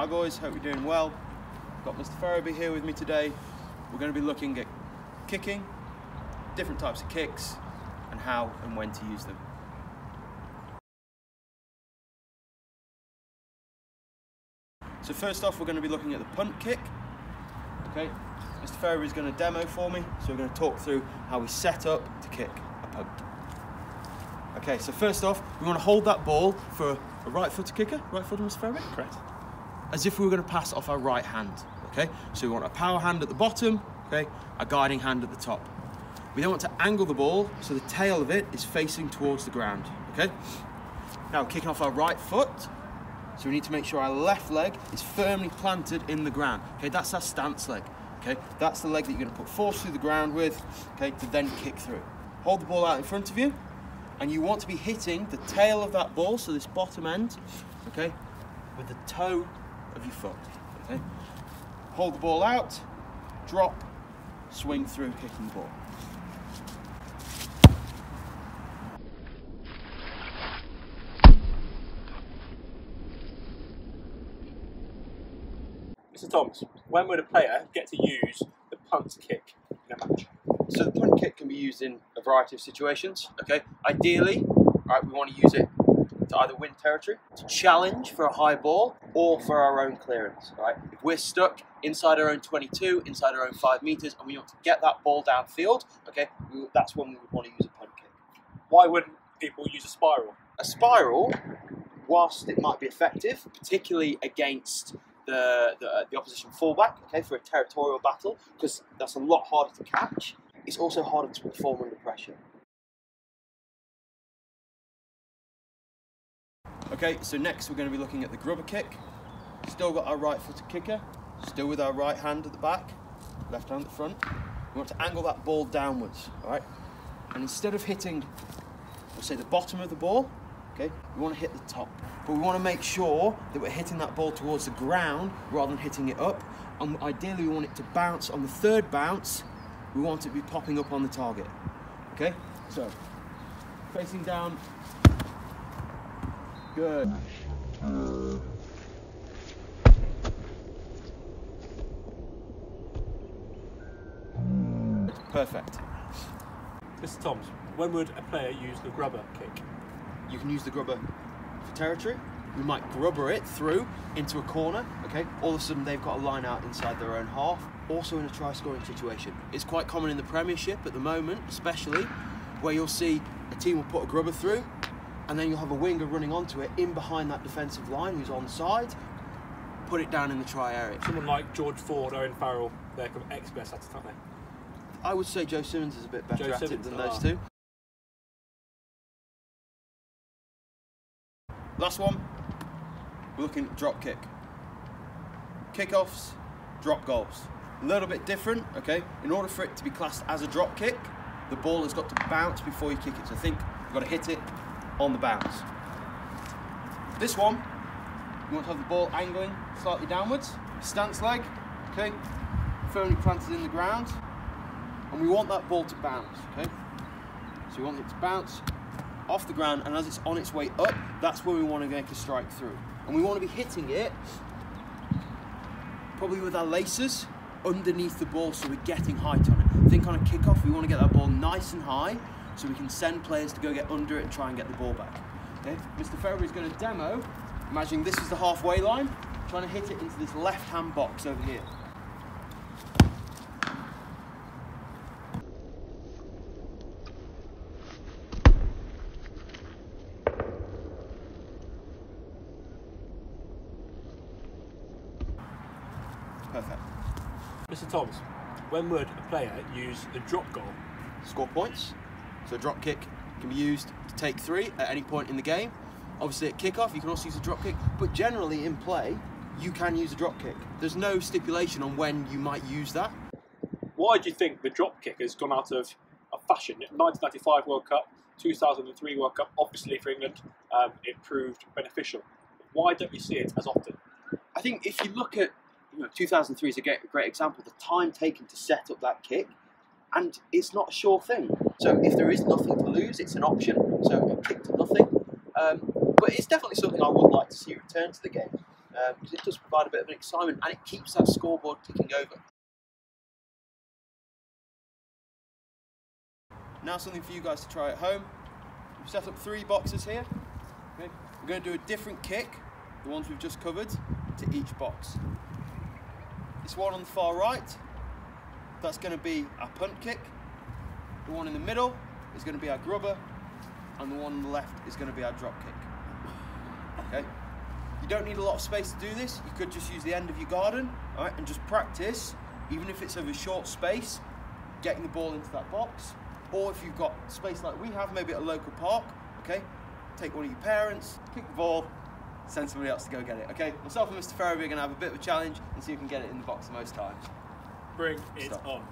Hi boys, hope you're doing well. Got Mr. Ferriby here with me today. We're going to be looking at kicking, different types of kicks, and how and when to use them. So first off, we're going to be looking at the punt kick. Okay, Mr. Ferriby is going to demo for me, so we're going to talk through how we set up to kick a punt. Okay, so first off, we want to hold that ball for a right-footed kicker. Right-footed, Mr. Ferriby? Correct. As if we were going to pass off our right hand. Okay, so we want a power hand at the bottom, okay, a guiding hand at the top. We then want to angle the ball so the tail of it is facing towards the ground. Okay, now we're kicking off our right foot, so we need to make sure our left leg is firmly planted in the ground. Okay, that's our stance leg. Okay, that's the leg that you're going to put force through the ground with, okay, to then kick through. Hold the ball out in front of you, and you want to be hitting the tail of that ball, so this bottom end, okay, with the toe of your foot. Okay, hold the ball out, drop, swing through, kicking the ball. Mr. Thomas, when would a player get to use the punt kick in a match? So the punt kick can be used in a variety of situations. Okay, ideally, right, we want to use it to either win territory, to challenge for a high ball, or for our own clearance. Right, if we're stuck inside our own 22, inside our own 5 meters, and we want to get that ball downfield, okay, that's when we would want to use a punt kick. Why wouldn't people use a spiral? A spiral, whilst it might be effective, particularly against the opposition fullback, okay, for a territorial battle, because that's a lot harder to catch, it's also harder to perform under pressure. Okay, so next we're going to be looking at the grubber kick. Still got our right-footed kicker, still with our right hand at the back, left hand at the front. We want to angle that ball downwards, all right? And instead of hitting, we'll say the bottom of the ball, okay, we want to hit the top. But we want to make sure that we're hitting that ball towards the ground rather than hitting it up. And ideally we want it to bounce. On the third bounce, we want it to be popping up on the target. Okay, so facing down. Good. Perfect. Mr. Thomas, when would a player use the grubber kick? You can use the grubber for territory. We might grubber it through into a corner, okay? All of a sudden they've got a line out inside their own half. Also in a try scoring situation. It's quite common in the Premiership at the moment, especially, where you'll see a team will put a grubber through, and then you'll have a winger running onto it in behind that defensive line who's onside, put it down in the try area. Someone like George Ford, Owen Farrell, they're kind of experts at it, aren't they? I would say Joe Simmons is a bit better at it than those two. Last one, we're looking at drop kick. Kickoffs, drop goals. A little bit different, okay? In order for it to be classed as a drop kick, the ball has got to bounce before you kick it. So think you've got to hit it on the bounce. This one, you want to have the ball angling slightly downwards. Stance leg, okay? Firmly planted in the ground. And we want that ball to bounce, okay? So we want it to bounce off the ground, and as it's on its way up, that's where we want to make a strike through. And we want to be hitting it probably with our laces underneath the ball, so we're getting height on it. Think on a kickoff, we want to get that ball nice and high so we can send players to go get under it and try and get the ball back. Okay, Mr. Ferriby is going to demo, imagining this is the halfway line, trying to hit it into this left-hand box over here. Perfect. Mr. Thomas, when would a player use the drop goal? Score points. So a drop kick can be used to take 3 at any point in the game. Obviously at kickoff you can also use a drop kick, but generally in play you can use a drop kick. There's no stipulation on when you might use that. Why do you think the drop kick has gone out of fashion? 1995 World Cup, 2003 World Cup, obviously for England, it proved beneficial. Why don't we see it as often? I think if you look at 2003 is a great example, the time taken to set up that kick, and it's not a sure thing. So if there is nothing to lose, it's an option, so a kick to nothing. But it's definitely something I would like to see return to the game. because it does provide a bit of an excitement and it keeps that scoreboard ticking over. Now something for you guys to try at home. We've set up 3 boxes here. Okay. We're going to do a different kick, the ones we've just covered, to each box. This one on the far right, that's going to be our punt kick. The one in the middle is going to be our grubber, and the one on the left is going to be our drop kick. Okay. You don't need a lot of space to do this. You could just use the end of your garden, all right, and just practice, even if it's over a short space, getting the ball into that box. Or if you've got space like we have, maybe at a local park, okay, take one of your parents, kick the ball, send somebody else to go get it, okay? Myself and Mr. Ferry are going to have a bit of a challenge and see who can get it in the box the most times. Bring it on.